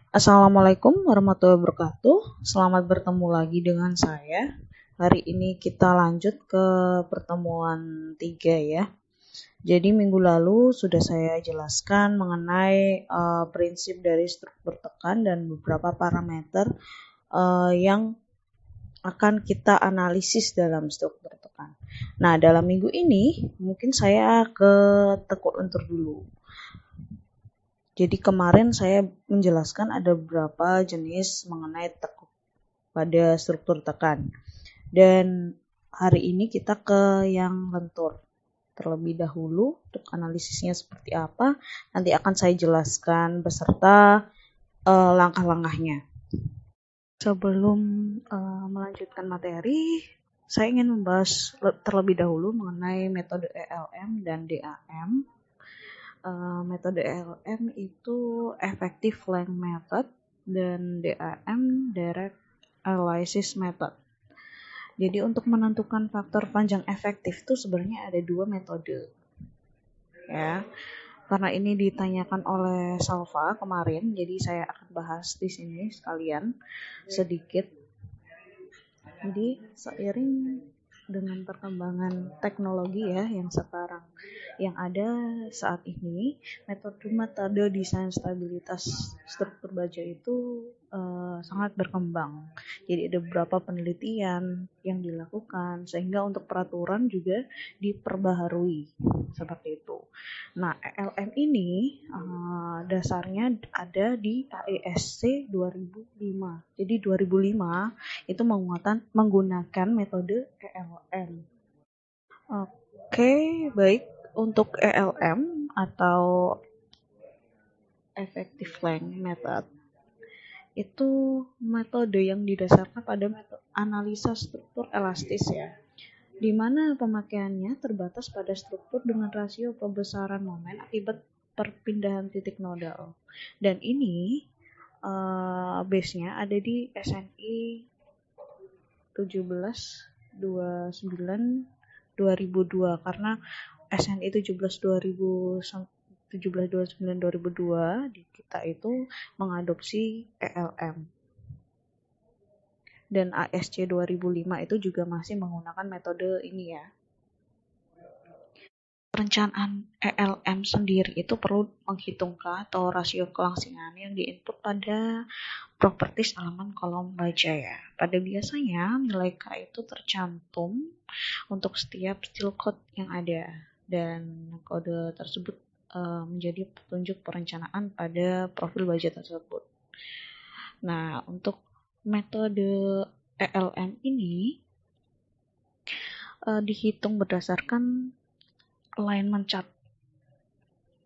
Assalamualaikum warahmatullahi wabarakatuh. Selamat bertemu lagi dengan saya. Hari ini kita lanjut ke pertemuan 3 ya. Jadi minggu lalu sudah saya jelaskan mengenai prinsip dari struktur tekan dan beberapa parameter yang akan kita analisis dalam struktur tekan. Nah, dalam minggu ini mungkin saya ke tekuk lentur dulu. Jadi kemarin saya menjelaskan ada beberapa jenis mengenai tekuk pada struktur tekan. Dan hari ini kita ke yang lentur. Terlebih dahulu untuk analisisnya seperti apa, nanti akan saya jelaskan beserta langkah-langkahnya. Sebelum melanjutkan materi, saya ingin membahas terlebih dahulu mengenai metode ELM dan DAM. Metode ELM itu Effective Length Method dan DAM Direct Analysis Method. Jadi untuk menentukan faktor panjang efektif itu sebenarnya ada dua metode. Ya. Karena ini ditanyakan oleh Salva kemarin, jadi saya akan bahas di sini sekalian sedikit. Jadi seiring dengan perkembangan teknologi ya yang sekarang yang ada saat ini, metode desain stabilitas struktur baja itu sangat berkembang. Jadi ada beberapa penelitian yang dilakukan sehingga untuk peraturan juga diperbaharui seperti itu. Nah, ELM ini dasarnya ada di AESC 2005. Jadi 2005 itu menggunakan metode ELM. Oke, baik. Untuk ELM atau Effective Length Method itu metode yang didasarkan pada metode analisa struktur elastis ya, di mana pemakaiannya terbatas pada struktur dengan rasio pembesaran momen akibat perpindahan titik nodal. Dan ini base-nya ada di SNI 1729/2002 karena SNI 1729/2002 di kita itu mengadopsi ELM. Dan ASC 2005 itu juga masih menggunakan metode ini ya. Perencanaan ELM sendiri itu perlu menghitungkan atau rasio kelangsingan yang diinput pada properties elemen kolom baja ya. Pada biasanya nilai K itu tercantum untuk setiap style code yang ada dan kode tersebut menjadi petunjuk perencanaan pada profil baja tersebut. Nah, untuk metode ELM ini dihitung berdasarkan alignment chart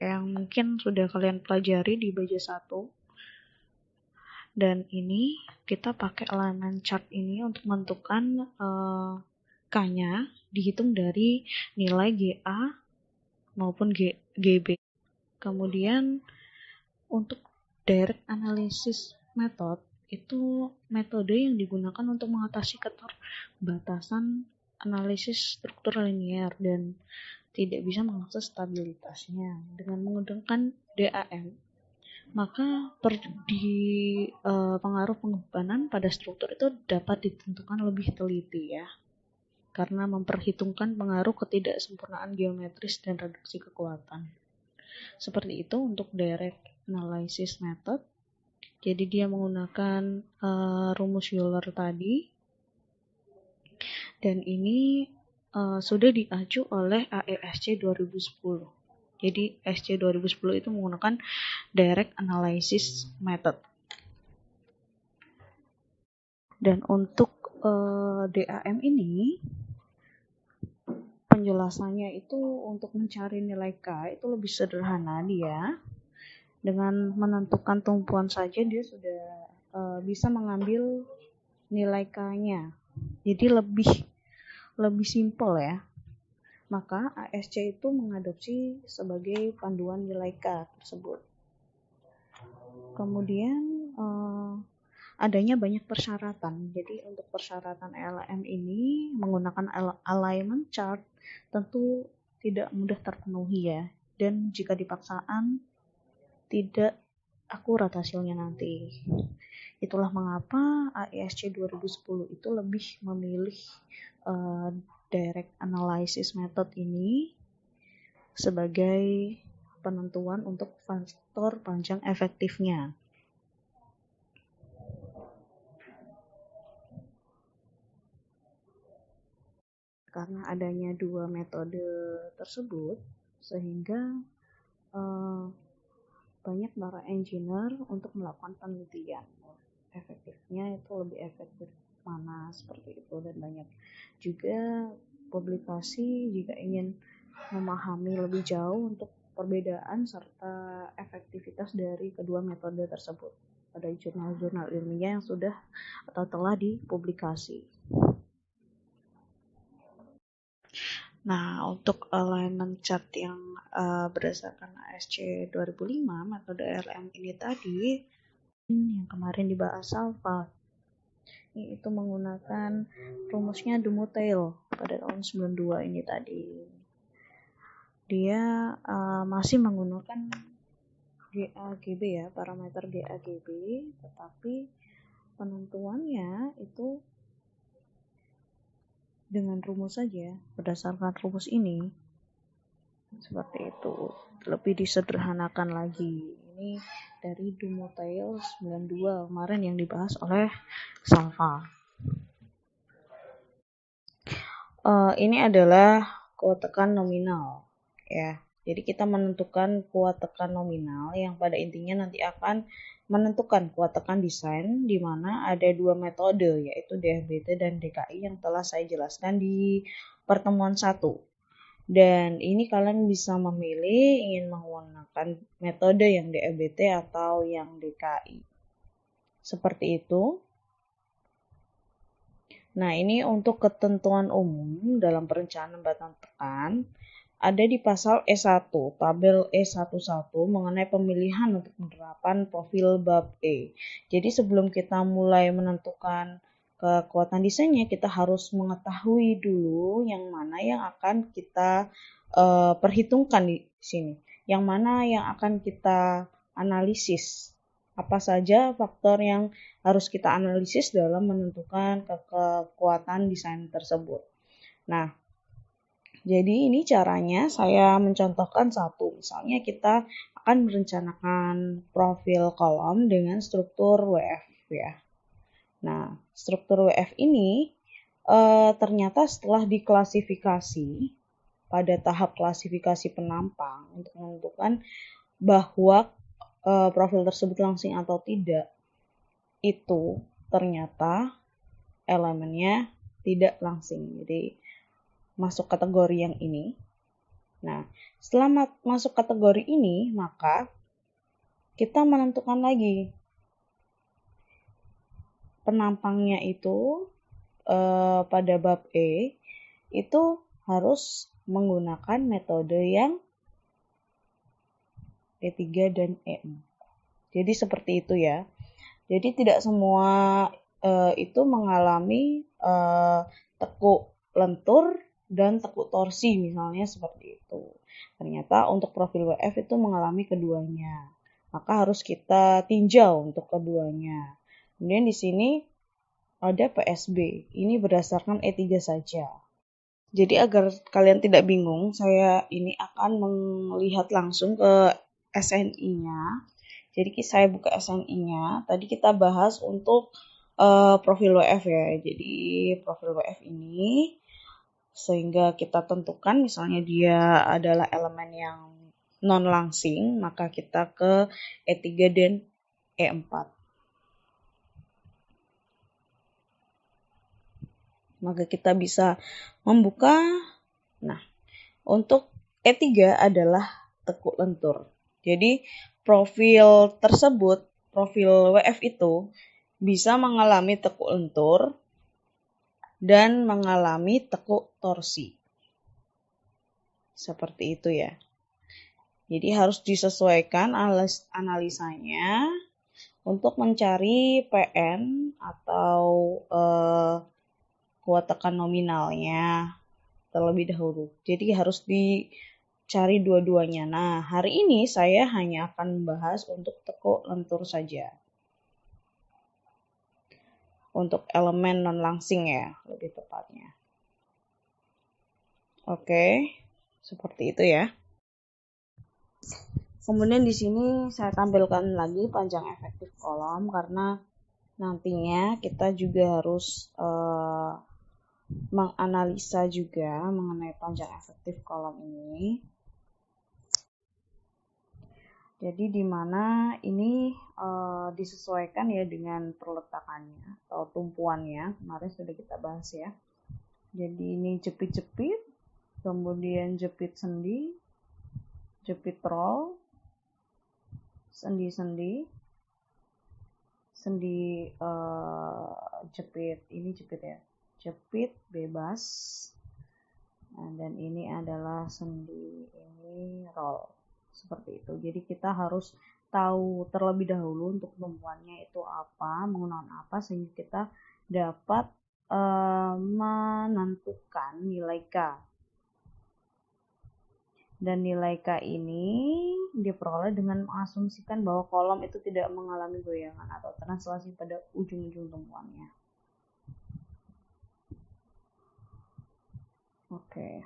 yang mungkin sudah kalian pelajari di baja 1. Dan ini kita pakai alignment chart ini untuk menentukan K-nya dihitung dari nilai GA maupun GB. Kemudian untuk direct analysis method itu metode yang digunakan untuk mengatasi keterbatasan analisis struktur linear dan tidak bisa mengakses stabilitasnya. Dengan menggunakan DAM, maka pengaruh pengebebanan pada struktur itu dapat ditentukan lebih teliti ya, karena memperhitungkan pengaruh ketidaksempurnaan geometris dan reduksi kekuatan. Seperti itu untuk direct analysis method. Jadi dia menggunakan rumus Euler tadi, dan ini sudah diacu oleh AESC 2010. Jadi SC 2010 itu menggunakan direct analysis method. Dan untuk DAM ini penjelasannya itu untuk mencari nilai K itu lebih sederhana dia. Dengan menentukan tumpuan saja dia sudah bisa mengambil nilai K-nya. Jadi lebih simpel ya. Maka ASC itu mengadopsi sebagai panduan nilai K tersebut. Kemudian adanya banyak persyaratan. Jadi untuk persyaratan ELM ini menggunakan alignment chart tentu tidak mudah terpenuhi ya. Dan jika dipaksaan tidak akurat hasilnya nanti. Itulah mengapa AISC 2010 itu lebih memilih direct analysis method ini sebagai penentuan untuk faktor panjang efektifnya. Karena adanya dua metode tersebut, sehingga banyak para engineer untuk melakukan penelitian. Efektifnya itu lebih efektif mana seperti itu, dan banyak juga publikasi jika ingin memahami lebih jauh untuk perbedaan serta efektivitas dari kedua metode tersebut pada jurnal-jurnal ilmiah yang sudah atau telah dipublikasi. Nah, untuk alignment chart yang berdasarkan ASC 2005, metode RLM ini tadi yang kemarin dibahas Salva, itu menggunakan rumusnya Dumotail pada tahun 92 ini tadi. Dia masih menggunakan GAGB ya, parameter GAGB, tetapi penentuannya itu dengan rumus saja, berdasarkan rumus ini. Seperti itu, lebih disederhanakan lagi. Ini dari Dumotail 92 kemarin yang dibahas oleh Salva. Ini adalah kuat tekan nominal ya. Jadi kita menentukan kuat tekan nominal yang pada intinya nanti akan menentukan kuat tekan desain, di mana ada dua metode, yaitu DFBT dan DKI yang telah saya jelaskan di pertemuan 1. Dan ini kalian bisa memilih ingin menggunakan metode yang DFBT atau yang DKI. Seperti itu. Nah, ini untuk ketentuan umum dalam perencanaan batang tekan ada di pasal E1, tabel E11 mengenai pemilihan untuk penerapan profil bab E. Jadi sebelum kita mulai menentukan kekuatan desainnya, kita harus mengetahui dulu yang mana yang akan kita perhitungkan di sini, yang mana yang akan kita analisis. Apa saja faktor yang harus kita analisis dalam menentukan kekuatan desain tersebut. Nah, jadi ini caranya saya mencontohkan satu. Misalnya kita akan merencanakan profil kolom dengan struktur WF ya. Nah, struktur WF ini ternyata setelah diklasifikasi pada tahap klasifikasi penampang untuk menentukan bahwa profil tersebut langsing atau tidak, itu ternyata elemennya tidak langsing. Jadi masuk kategori yang ini. Nah, setelah masuk kategori ini, maka kita menentukan lagi penampangnya itu pada bab E itu harus menggunakan metode yang E3 dan E4. Jadi seperti itu ya. Jadi tidak semua itu mengalami tekuk lentur dan tekuk torsi misalnya seperti itu. Ternyata untuk profil WF itu mengalami keduanya. Maka harus kita tinjau untuk keduanya. Kemudian di sini ada PSB. Ini berdasarkan E3 saja. Jadi agar kalian tidak bingung, saya ini akan melihat langsung ke SNI-nya. Jadi saya buka SNI-nya. Tadi kita bahas untuk profil WF ya. Jadi profil WF ini sehingga kita tentukan misalnya dia adalah elemen yang non langsing, maka kita ke E3 dan E4. Maka kita bisa membuka. Nah, untuk E3 adalah tekuk lentur. Jadi profil tersebut, profil WF itu bisa mengalami tekuk lentur dan mengalami tekuk torsi. Seperti itu ya. Jadi harus disesuaikan analisanya untuk mencari PN atau kuat tekan nominalnya terlebih dahulu. Jadi harus cari dua-duanya. Nah, hari ini saya hanya akan membahas untuk tekuk lentur saja. Untuk elemen non-langsing ya, lebih tepatnya. Oke, seperti itu ya. Kemudian di sini saya tampilkan lagi panjang efektif kolom karena nantinya kita juga harus menganalisa juga mengenai panjang efektif kolom ini. Jadi di mana ini disesuaikan ya dengan perletakannya atau tumpuannya. Kemarin sudah kita bahas ya. Jadi ini jepit-jepit, kemudian jepit sendi, jepit roll, sendi-sendi, sendi jepit, ini jepit ya, jepit bebas. Nah, dan ini adalah sendi, ini roll. Seperti itu. Jadi kita harus tahu terlebih dahulu untuk tumpuannya itu apa, menggunakan apa, sehingga kita dapat menentukan nilai K. Dan nilai K ini diperoleh dengan mengasumsikan bahwa kolom itu tidak mengalami goyangan atau translasi pada ujung-ujung tumpuannya. Oke.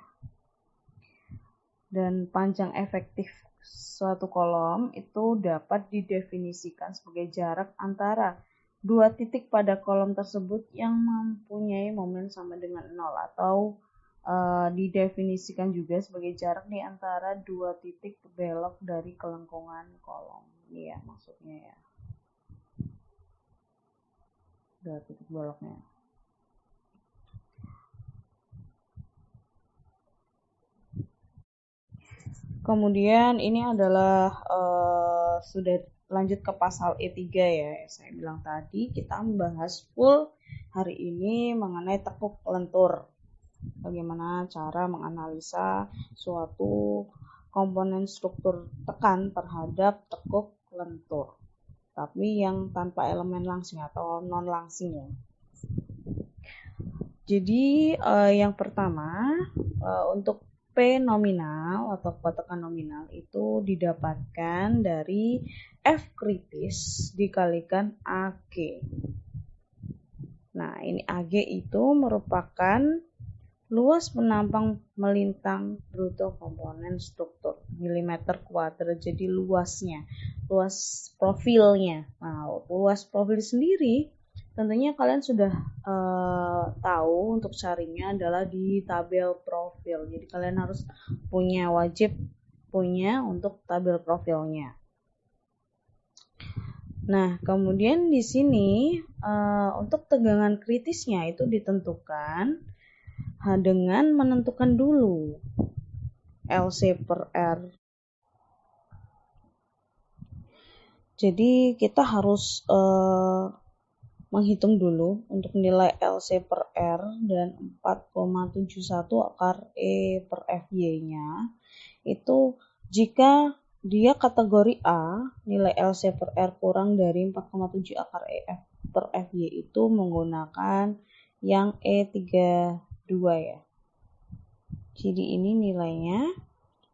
Dan panjang efektif suatu kolom itu dapat didefinisikan sebagai jarak antara dua titik pada kolom tersebut yang mempunyai momen sama dengan 0 atau didefinisikan juga sebagai jarak di antara dua titik belok dari kelengkungan kolom. Ini ya maksudnya ya. Dua titik beloknya. Kemudian ini adalah sudah lanjut ke pasal E3 ya. Saya bilang tadi kita membahas full hari ini mengenai tekuk lentur. Bagaimana cara menganalisa suatu komponen struktur tekan terhadap tekuk lentur. Tapi yang tanpa elemen langsing atau non langsing ya. Jadi yang pertama untuk P nominal atau kepatuhan nominal itu didapatkan dari F kritis dikalikan AG. Nah, ini AG itu merupakan luas penampang melintang bruto komponen struktur milimeter kuadrat. Jadi luasnya, luas profilnya. Nah, luas profil sendiri tentunya kalian sudah tahu untuk carinya adalah di tabel profil. Jadi kalian harus wajib punya untuk tabel profilnya. Nah, kemudian di sini untuk tegangan kritisnya itu ditentukan dengan menentukan dulu LC per R. Jadi kita harus menghitung dulu untuk nilai LC per R dan 4,71 akar E per FY-nya. Itu jika dia kategori A, nilai LC per R kurang dari 4,7 akar E per FY itu menggunakan yang E32 ya. Jadi ini nilainya.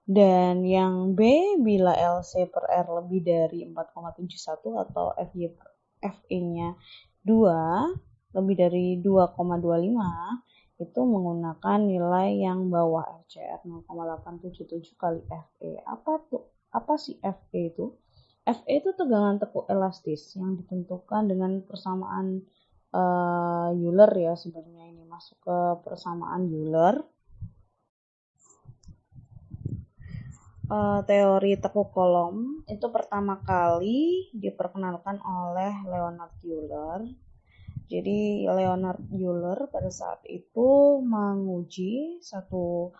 Dan yang B, bila LC per R lebih dari 4,71 atau FE-nya 2, lebih dari 2,25, itu menggunakan nilai yang bawah FCR 0,877 kali FE. Apa sih FE itu? FE itu tegangan tekuk elastis yang ditentukan dengan persamaan Euler ya, sebenarnya ini masuk ke persamaan Euler. Teori tekuk kolom itu pertama kali diperkenalkan oleh Leonhard Euler. Jadi Leonhard Euler pada saat itu menguji satu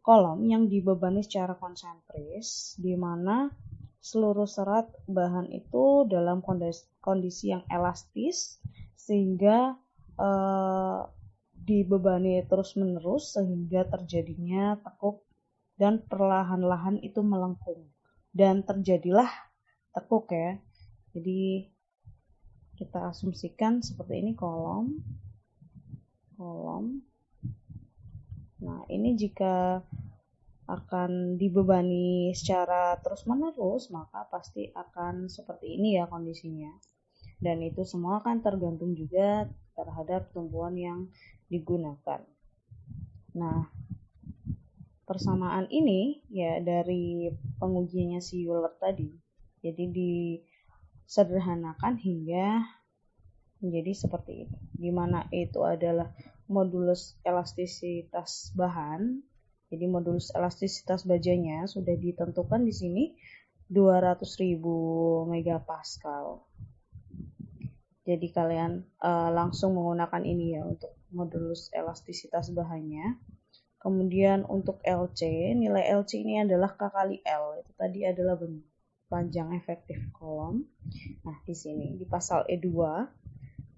kolom yang dibebani secara konsentris, di mana seluruh serat bahan itu dalam kondisi yang elastis sehingga dibebani terus-menerus sehingga terjadinya tekuk dan perlahan-lahan itu melengkung dan terjadilah tekuk ya. Jadi kita asumsikan seperti ini kolom. Nah, ini jika akan dibebani secara terus-menerus, maka pasti akan seperti ini ya kondisinya. Dan itu semua kan tergantung juga terhadap tumpuan yang digunakan. Nah, persamaan ini ya dari pengujiannya si Euler tadi. Jadi disederhanakan hingga menjadi seperti ini. Di mana itu adalah modulus elastisitas bahan. Jadi modulus elastisitas bajanya sudah ditentukan di sini 200.000 megapascal. Jadi kalian langsung menggunakan ini ya untuk modulus elastisitas bahannya. Kemudian untuk LC, nilai LC ini adalah K kali L. Itu tadi adalah panjang efektif kolom. Nah, di sini di pasal E2,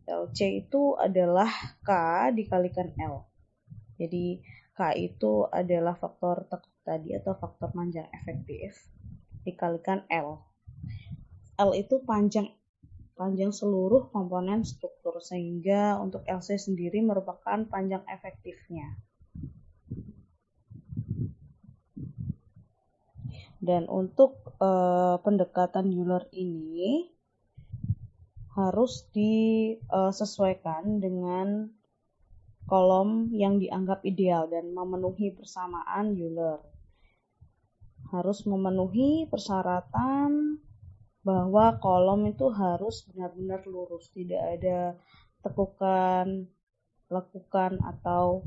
LC itu adalah K dikalikan L. Jadi K itu adalah faktor tekuk tadi atau faktor panjang efektif dikalikan L. L itu panjang seluruh komponen struktur, sehingga untuk LC sendiri merupakan panjang efektifnya. Dan untuk pendekatan Euler ini harus disesuaikan dengan kolom yang dianggap ideal dan memenuhi persamaan Euler. Harus memenuhi persyaratan bahwa kolom itu harus benar-benar lurus, tidak ada tekukan, lekukan atau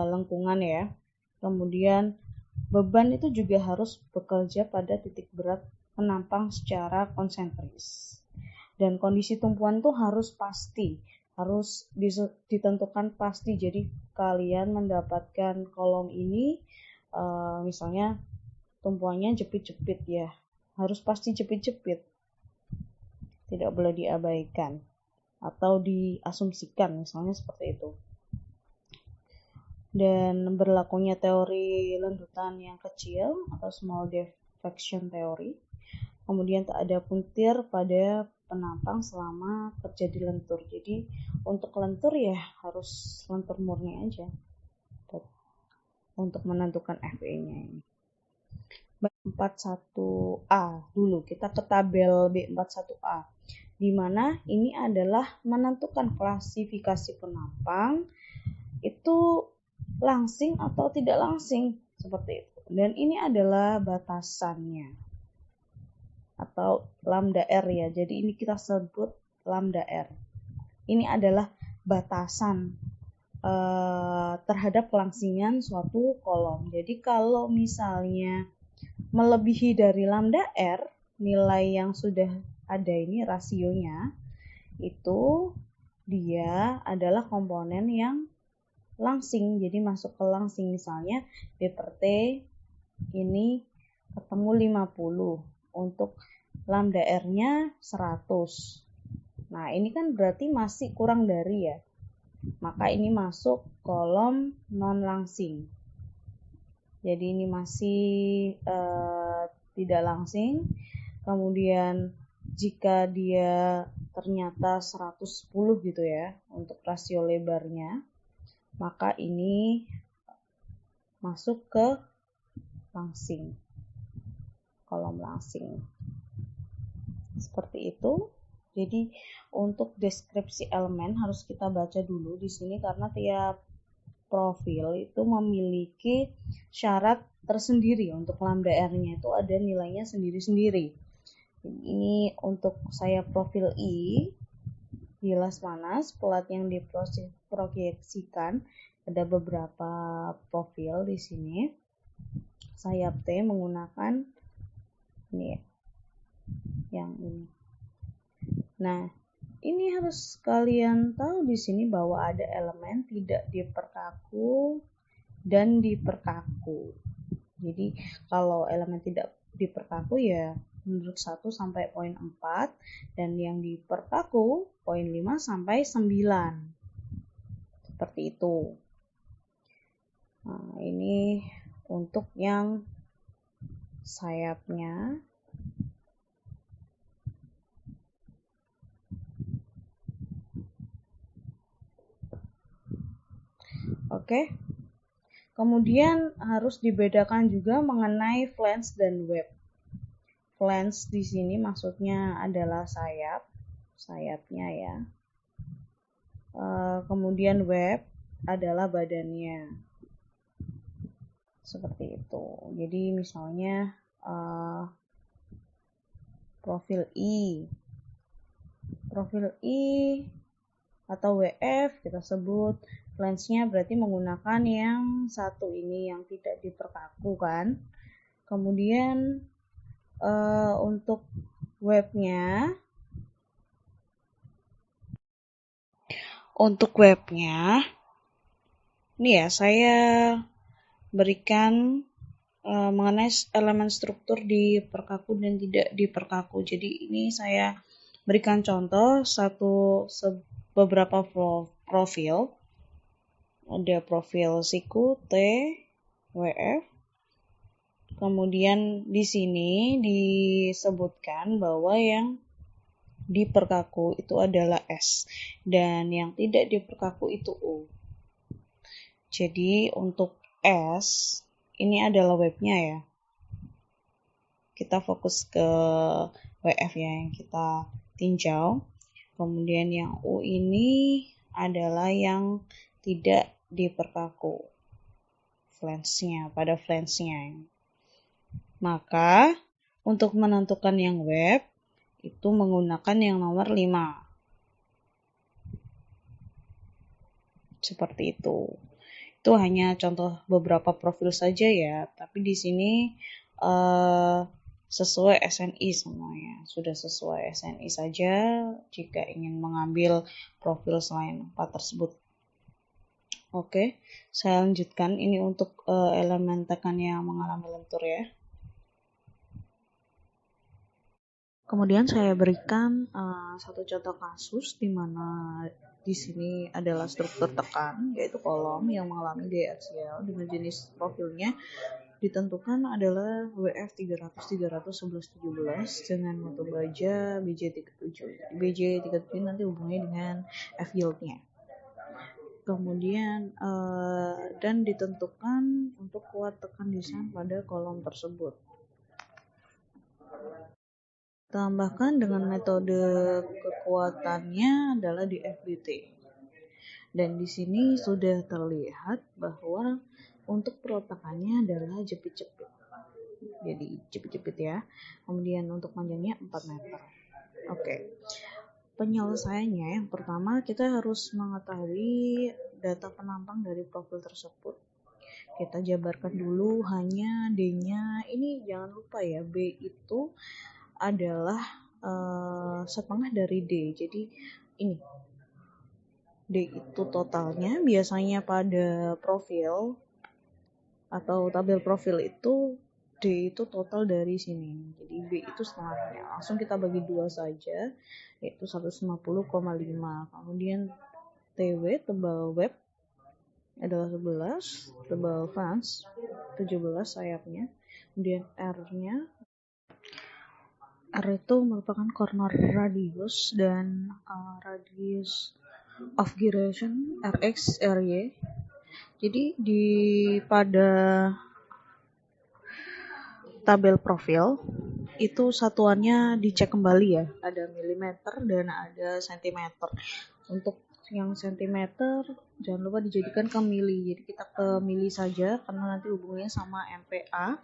lengkungan ya. Kemudian beban itu juga harus bekerja pada titik berat penampang secara konsentris. Dan kondisi tumpuan itu harus pasti, harus ditentukan pasti. Jadi kalian mendapatkan kolom ini misalnya tumpuannya jepit-jepit ya, harus pasti jepit-jepit, tidak boleh diabaikan atau diasumsikan misalnya seperti itu. Dan berlakunya teori lendutan yang kecil atau small deflection theory. Kemudian tak ada puntir pada penampang selama terjadi lentur. Jadi untuk lentur ya harus lentur murni aja untuk menentukan FE-nya ini. B41A dulu, kita ke tabel B41A, di mana ini adalah menentukan klasifikasi penampang itu langsing atau tidak langsing seperti itu. Dan ini adalah batasannya atau lambda R ya. Jadi ini kita sebut lambda R. Ini adalah batasan terhadap kelangsingan suatu kolom. Jadi kalau misalnya melebihi dari lambda R, nilai yang sudah ada ini rasionya, itu dia adalah komponen yang langsing, jadi masuk ke langsing. Misalnya B per T ini ketemu 50, untuk lambda R-nya 100. Nah, ini kan berarti masih kurang dari ya. Maka ini masuk kolom non langsing. Jadi ini masih tidak langsing. Kemudian jika dia ternyata 110 gitu ya untuk rasio lebarnya, maka ini masuk ke langsing, kolom langsing. Seperti itu. Jadi untuk deskripsi elemen harus kita baca dulu di sini karena tiap profil itu memiliki syarat tersendiri. Untuk lambda R-nya itu ada nilainya sendiri-sendiri. Ini untuk saya profil I, bilas panas, pelat yang diproyeksikan. Ada beberapa profil di sini. Sayap T menggunakan ini, yang ini. Nah, ini harus kalian tahu di sini bahwa ada elemen tidak diperkaku dan diperkaku. Jadi kalau elemen tidak diperkaku ya menurut 1 sampai poin 4 dan yang diperkaku poin 5 sampai 9. Seperti itu. Nah, ini untuk yang sayapnya. Oke. Kemudian harus dibedakan juga mengenai flange dan web. Flange di sini maksudnya adalah sayapnya ya. Kemudian web adalah badannya. Seperti itu. Jadi misalnya profil I atau WF kita sebut flange-nya berarti menggunakan yang satu ini yang tidak diperkaku kan. Kemudian untuk webnya ini ya saya berikan mengenai elemen struktur diperkaku dan tidak diperkaku. Jadi ini saya berikan contoh beberapa profil. Ada profil siku T, WF. Kemudian di sini disebutkan bahwa yang diperkaku itu adalah S dan yang tidak diperkaku itu U. Jadi untuk S ini adalah webnya ya. Kita fokus ke WF ya yang kita tinjau. Kemudian yang U ini adalah yang tidak diperkaku pada flange-nya. Maka untuk menentukan yang web itu menggunakan yang nomor 5. Seperti itu. Itu hanya contoh beberapa profil saja ya, tapi di sini sesuai SNI semuanya. Sudah sesuai SNI saja jika ingin mengambil profil selain 4 tersebut. Oke, saya lanjutkan. Ini untuk elemen tekan yang mengalami lentur ya. Kemudian saya berikan satu contoh kasus di mana di sini adalah struktur tekan, yaitu kolom yang mengalami gaya aksial dengan jenis profilnya ditentukan adalah WF 300 300 11 17 dengan mutu baja BJ37. BJ37 nanti hubungannya dengan F yield-nya. Kemudian dan ditentukan untuk kuat tekan desain pada kolom tersebut. Tambahkan dengan metode kekuatannya adalah di FBT. Dan di sini sudah terlihat bahwa untuk perotakannya adalah jepit-jepit. Jadi jepit-jepit ya. Kemudian untuk panjangnya 4 meter. Oke. Penyelesaiannya yang pertama kita harus mengetahui data penampang dari profil tersebut. Kita jabarkan dulu hanya D-nya. Ini jangan lupa ya, B itu adalah setengah dari D. Jadi ini D itu totalnya. Biasanya pada profil atau tabel profil itu D itu total dari sini. Jadi B itu setengahnya. Langsung kita bagi 2 saja, yaitu 150,5. Kemudian TW tebal web adalah 11, tebal fans 17 sayapnya. Kemudian R itu merupakan corner radius dan radius of gyration Rx Ry. Jadi pada tabel profil itu satuannya dicek kembali ya, ada milimeter dan ada sentimeter. Untuk yang sentimeter jangan lupa dijadikan ke mili, jadi kita ke mili saja karena nanti hubungannya sama MPa,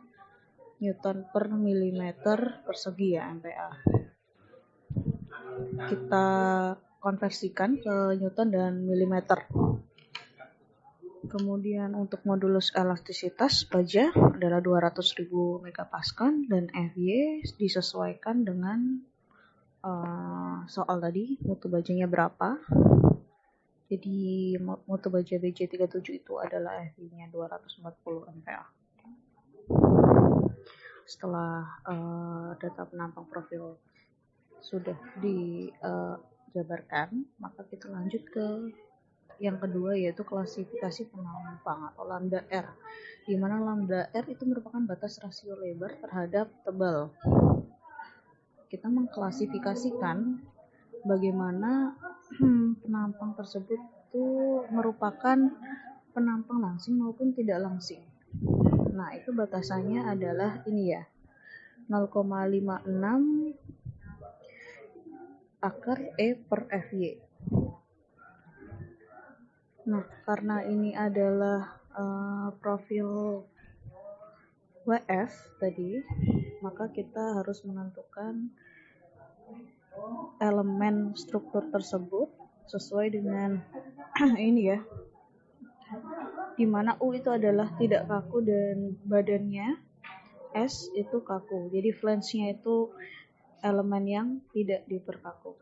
Newton per milimeter persegi ya, MPa. Kita konversikan ke Newton dan milimeter. Kemudian untuk modulus elastisitas baja adalah 200.000 megapascal dan Fy disesuaikan dengan soal tadi mutu bajanya berapa. Jadi mutu baja BJ37 itu adalah Fy-nya 240 MPa. Setelah data penampang profil sudah dijabarkan, maka kita lanjut ke yang kedua, yaitu klasifikasi penampang atau lambda R, di mana lambda R itu merupakan batas rasio lebar terhadap tebal. Kita mengklasifikasikan bagaimana penampang tersebut itu merupakan penampang langsing maupun tidak langsing. Nah, itu batasannya adalah ini ya, 0,56 akar E per FY. Nah, karena ini adalah profil WF tadi, maka kita harus menentukan elemen struktur tersebut sesuai dengan ini ya, dimana U itu adalah tidak kaku dan badannya S itu kaku. Jadi flange-nya itu elemen yang tidak diperkaku.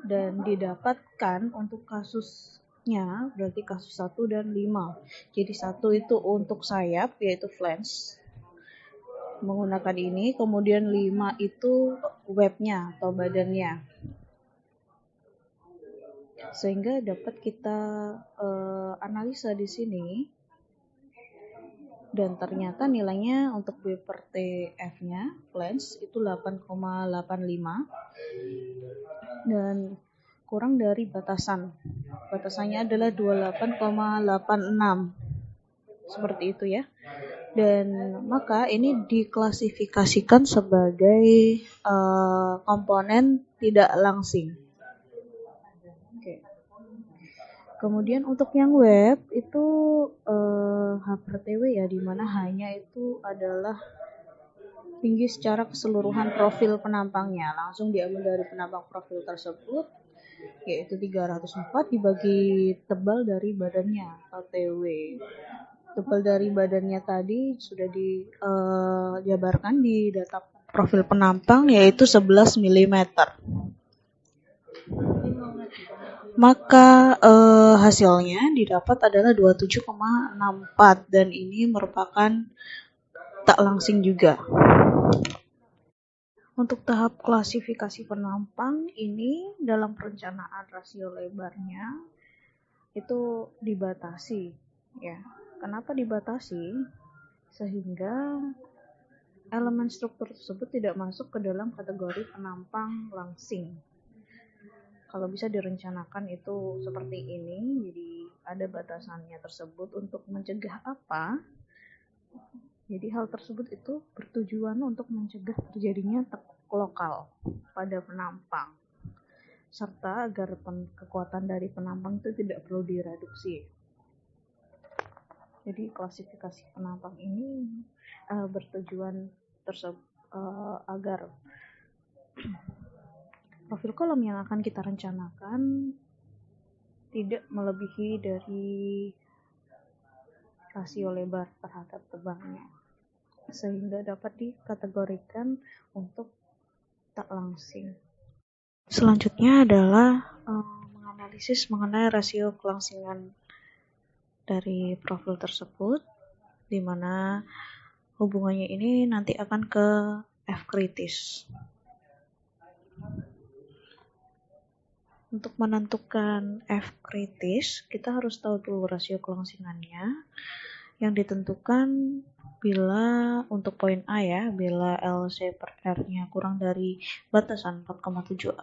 Dan didapatkan untuk kasusnya berarti kasus 1 dan 5. Jadi 1 itu untuk sayap yaitu flange menggunakan ini, kemudian 5 itu webnya atau badannya. Sehingga dapat kita analisa di sini, dan ternyata nilainya untuk B per T F-nya flange itu 8,85 dan kurang dari batasan. Batasannya adalah 28,86. Seperti itu ya. Dan maka ini diklasifikasikan sebagai komponen tidak langsing. Oke. Kemudian untuk yang web itu H per TW ya, dimana hanya itu adalah tinggi secara keseluruhan profil penampangnya. Langsung diambil dari penampang profil tersebut, yaitu 304 dibagi tebal dari badannya atau TW. Tebal dari badannya tadi sudah dijabarkan di data profil penampang, yaitu 11 mm. Maka hasilnya didapat adalah 27,64 dan ini merupakan tak langsing juga. Untuk tahap klasifikasi penampang ini dalam perencanaan rasio lebarnya itu dibatasi ya. Kenapa dibatasi? Sehingga elemen struktur tersebut tidak masuk ke dalam kategori penampang langsing. Kalau bisa direncanakan itu seperti ini, jadi ada batasannya tersebut untuk mencegah apa? Jadi hal tersebut itu bertujuan untuk mencegah terjadinya tekuk lokal pada penampang, serta agar kekuatan dari penampang itu tidak perlu direduksi. Jadi klasifikasi penampang ini bertujuan agar profil kolom yang akan kita rencanakan tidak melebihi dari rasio lebar terhadap tebalnya, sehingga dapat dikategorikan untuk tak langsing. Selanjutnya adalah menganalisis mengenai rasio kelangsingan dari profil tersebut, di mana hubungannya ini nanti akan ke F kritis. Untuk menentukan F kritis, kita harus tahu dulu rasio kelangsingannya yang ditentukan bila untuk poin A ya, bila LC per R-nya kurang dari batasan 4,71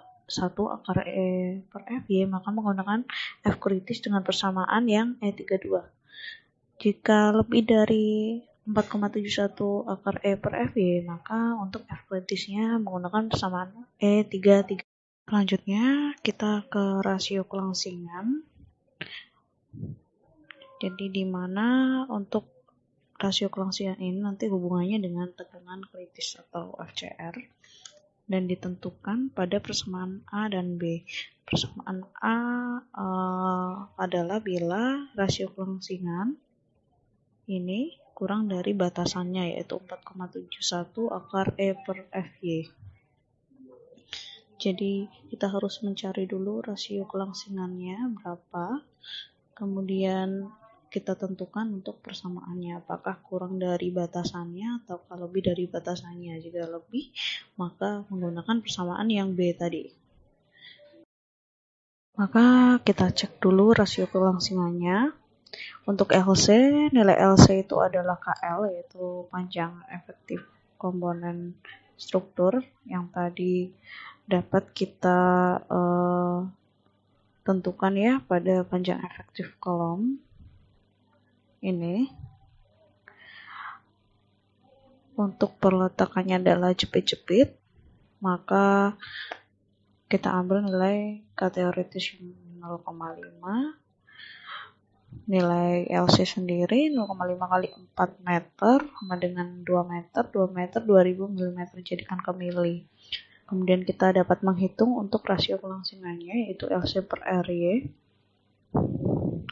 akar E per FY, maka menggunakan F kritis dengan persamaan yang E32. Jika lebih dari 4,71 akar E per FY, maka untuk F kritisnya menggunakan persamaan E33. Selanjutnya kita ke rasio kelangsingan. Jadi di mana untuk rasio kelangsingan ini nanti hubungannya dengan tegangan kritis atau FCR dan ditentukan pada persamaan A dan B. Persamaan A adalah bila rasio kelangsingan ini kurang dari batasannya, yaitu 4,71 akar E per FY. Jadi kita harus mencari dulu rasio kelangsingannya berapa, kemudian kita tentukan untuk persamaannya apakah kurang dari batasannya atau lebih dari batasannya. Jika lebih, maka menggunakan persamaan yang B tadi. Maka kita cek dulu rasio kelangsingannya. Untuk LC, nilai LC itu adalah KL, yaitu panjang efektif komponen struktur yang tadi dapat kita tentukan ya pada panjang efektif kolom. ini. Untuk perletakannya adalah jepit-jepit, maka kita ambil nilai K teoritis 0,5, nilai LC sendiri 0,5 kali 4 meter sama dengan 2 meter, 2 meter 2000 mm, jadikan ke mili. Kemudian kita dapat menghitung untuk rasio kelangsingannya, yaitu LC per RY.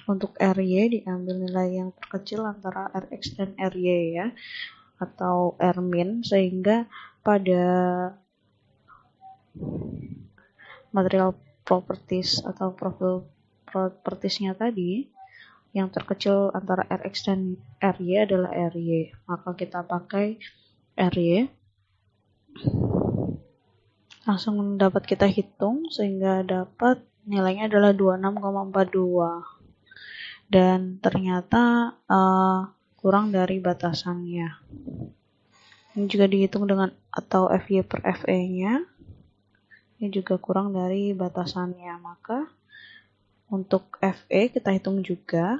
Untuk RY diambil nilai yang terkecil antara Rx dan RY ya, atau R-min, sehingga pada material properties atau profil propertiesnya tadi, yang terkecil antara Rx dan RY adalah RY. Maka kita pakai RY. Langsung dapat kita hitung sehingga dapat nilainya adalah 26,42. Dan ternyata kurang dari batasannya. Ini juga dihitung dengan atau FY per FE-nya. Ini juga kurang dari batasannya. Maka untuk FE kita hitung juga.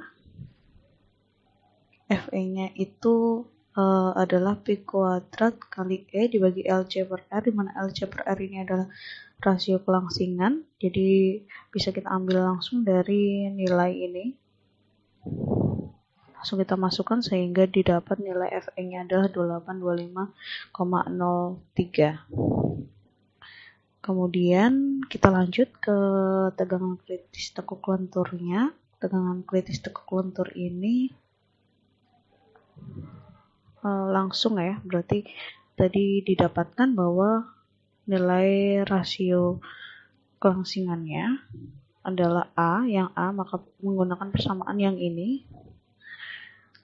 FE-nya itu adalah Pi kuadrat kali E dibagi LC per R, di mana LC per R ini adalah rasio kelangsingan. Jadi bisa kita ambil langsung dari nilai ini. Langsung kita masukkan sehingga didapat nilai FE-nya adalah 2825,03. Kemudian kita lanjut ke tegangan kritis tekuk lenturnya. Tegangan kritis tekuk lentur ini langsung ya, berarti tadi didapatkan bahwa nilai rasio kelangsingannya adalah A, yang A, maka menggunakan persamaan yang ini.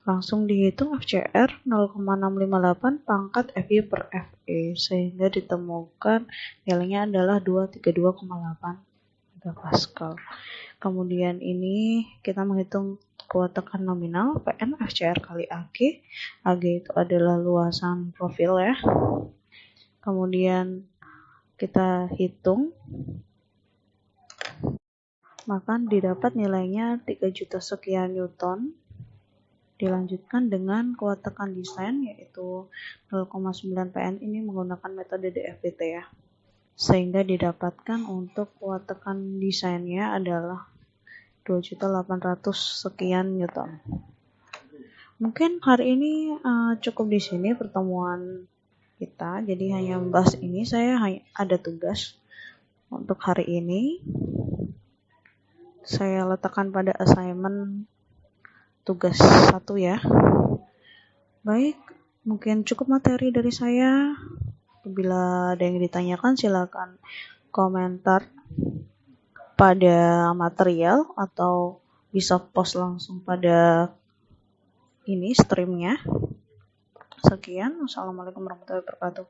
Langsung dihitung FCR 0,658 pangkat FY per FE, sehingga ditemukan nilainya adalah 232,8 megapascal. Kemudian ini kita menghitung kuat tekan nominal PN FCR kali AG. AG itu adalah luasan profil ya. Kemudian kita hitung, maka didapat nilainya 3 juta sekian Newton. Dilanjutkan dengan kuat tekan desain yaitu 0,9 PN, ini menggunakan metode DFBT ya. Sehingga didapatkan untuk kuat tekan desainnya adalah 2.800 sekian Newton. Mungkin hari ini cukup di sini pertemuan kita. Jadi hanya membahas ini, saya ada tugas untuk hari ini. Saya letakkan pada assignment tugas 1 ya. Baik, mungkin cukup materi dari saya. Apabila ada yang ditanyakan silakan komentar pada material atau bisa post langsung pada ini streamnya. Sekian, wassalamualaikum warahmatullahi wabarakatuh.